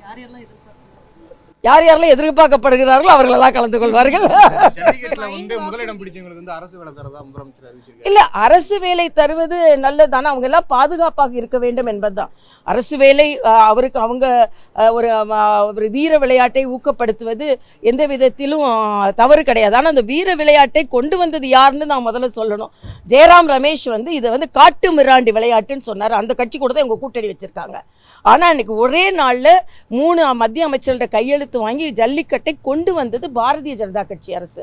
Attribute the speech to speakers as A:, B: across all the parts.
A: யார் யாரெல்லாம் எதிர்பார்க்கப்படுகிறார்களோ அவர்களெல்லாம் கலந்து கொள்வார்கள். இல்ல, அரசு வேலை தருவது நல்லதுதானே, அவங்க எல்லாம் பாதுகாப்பாக இருக்க வேண்டும் என்பதுதான். அரசு வேலை அவருக்கு அவங்க ஒரு வீர விளையாட்டை ஊக்கப்படுத்துவது எந்த விதத்திலும் தவறு கிடையாது. ஆனால் அந்த வீர விளையாட்டை கொண்டு வந்தது யாருன்னு நான் முதல்ல சொல்லணும். ஜெயராம் ரமேஷ் இதை காட்டு மிராண்டி விளையாட்டுன்னு சொன்னார். அந்த கட்சி கூட தான் இவங்க கூட்டணி வச்சிருக்காங்க. ஆனால் இன்னைக்கு ஒரே நாளில் 3 மத்திய அமைச்சர்கள்ட்ட கையெழுத்து வாங்கி ஜல்லிக்கட்டை கொண்டு வந்தது பாரதிய ஜனதா கட்சி அரசு.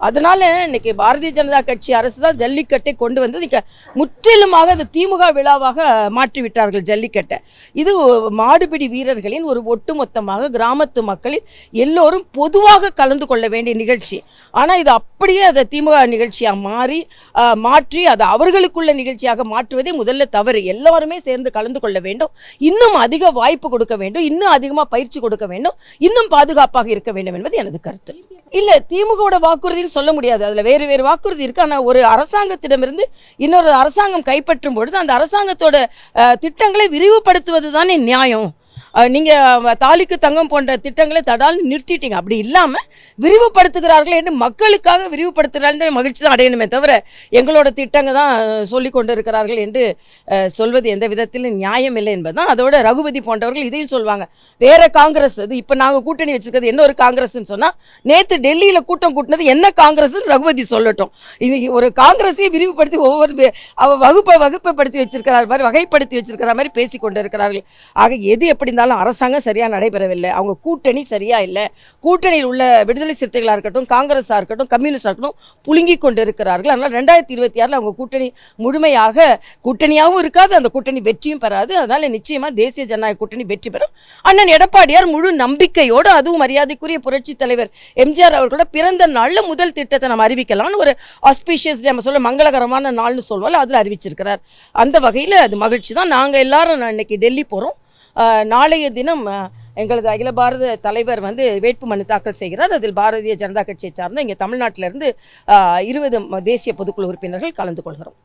A: அதனால இன்னைக்கு பாரதிய ஜனதா கட்சி அரசு தான் ஜல்லிக்கட்டை கொண்டு வந்து முற்றிலுமாக அது திமுக விழாவாக மாற்றி விட்டார்கள் ஜல்லிக்கட்டை. இது மாடுபிடி வீரர்களின் ஒரு ஒட்டுமொத்தமாக கிராமத்து மக்களில் எல்லோரும் பொதுவாக கலந்து கொள்ள வேண்டிய நிகழ்ச்சி. ஆனால் இது அப்படியே அதை திமுக நிகழ்ச்சியாக மாற்றி அதை அவர்களுக்குள்ள நிகழ்ச்சியாக மாற்றுவதே முதல்ல தவறு. எல்லாருமே சேர்ந்து கலந்து கொள்ள வேண்டும், இன்னும் அதிக வாய்ப்பு கொடுக்க வேண்டும், இன்னும் அதிகமாக பயிற்சி கொடுக்க வேண்டும், இன்னும் பாதுகாப்பாக இருக்க வேண்டும் என்பது எனது கருத்து. இல்ல, திமுக வாக்குறுதி சொல்ல முடியாது, அதுல வேறு வேறு வாக்குறுதி இருக்கு. ஆனா ஒரு அரசாங்கத்திடமிருந்து இன்னொரு அரசாங்கம் கைப்பற்றும் பொழுது அந்த அரசாங்கத்தோட திட்டங்களை விரிவுபடுத்துவது தானே நியாயம். நீங்க தாலிக்கு தங்கம் போன்ற திட்டங்களை தடால் நிறுத்திட்டீங்க. அப்படி இல்லாம விரிவுபடுத்துகிறார்கள் என்று மக்களுக்காக விரிவுபடுத்துகிறார்கள் மகிழ்ச்சி தான் அடையணுமே தவிர எங்களோட திட்டங்கள் தான் சொல்லி கொண்டு இருக்கிறார்கள் என்று சொல்வது எந்த விதத்திலும் நியாயம் இல்லை என்பதுதான். அதோட ரகுபதி போன்றவர்கள் இதையும் சொல்வாங்க, வேற காங்கிரஸ் இது இப்ப நாங்க கூட்டணி வச்சிருக்கிறது என்ன ஒரு காங்கிரஸ் சொன்னா, நேத்து டெல்லியில கூட்டம் கூட்டினது என்ன காங்கிரஸ் ரகுபதி சொல்லட்டும். இது ஒரு காங்கிரஸையே விரிவுபடுத்தி ஒவ்வொரு வகுப்பைப்படுத்தி வச்சிருக்கிறார் மாதிரி, வகைப்படுத்தி வச்சிருக்கிற மாதிரி பேசிக் கொண்டு இருக்கிறார்கள். ஆக எது எப்படி அரசாங்கம் சரியா நடைபெறவில்லை, அவங்க கூட்டணி சரியா இல்லை. கூட்டணியில் உள்ள விடுதலை சிறுத்தைகளா இருக்கட்டும், காங்கிரஸா இருக்கட்டும், கம்யூனிஸ்டா இருக்கட்டும் புழுங்கி கொண்டு இருக்கிறார்கள். அதனால 2026 அவங்க கூட்டணி முழுமையாக கூட்டணியாகவும் இருக்காது, அந்த கூட்டணி வெற்றியும் பெறாது. அதனால நிச்சயமா தேசிய ஜனநாயக கூட்டணி வெற்றி பெறும். அண்ணன் எடப்பாடியார் முழு நம்பிக்கையோடு, அதுவும் மரியாதைக்குரிய புரட்சி தலைவர் எம்ஜிஆர் அவர்களோட பிறந்த நாள்ல முதல் திட்டத்தை நம்ம அறிவிக்கலாம்னு ஒரு ஆஸ்பீஷியஸ் நம்ம சொல்ல மங்களகரமான நாள்னு சொல்வோம், அதுல அறிவிச்சிருக்கிறார். அந்த வகையில் அது மகிழ்ச்சி தான். நாங்க எல்லாரும் இன்னைக்கு டெல்லி போறோம். நாளைய தினம் எங்களது அகில பாரத தலைவர் வேட்பு மனு தாக்கல் செய்கிறார். அதில் பாரதிய ஜனதா கட்சியை சார்ந்த இங்கே தமிழ்நாட்டிலிருந்து 20 தேசிய பொதுக்குழு உறுப்பினர்கள் கலந்து கொள்கிறோம்.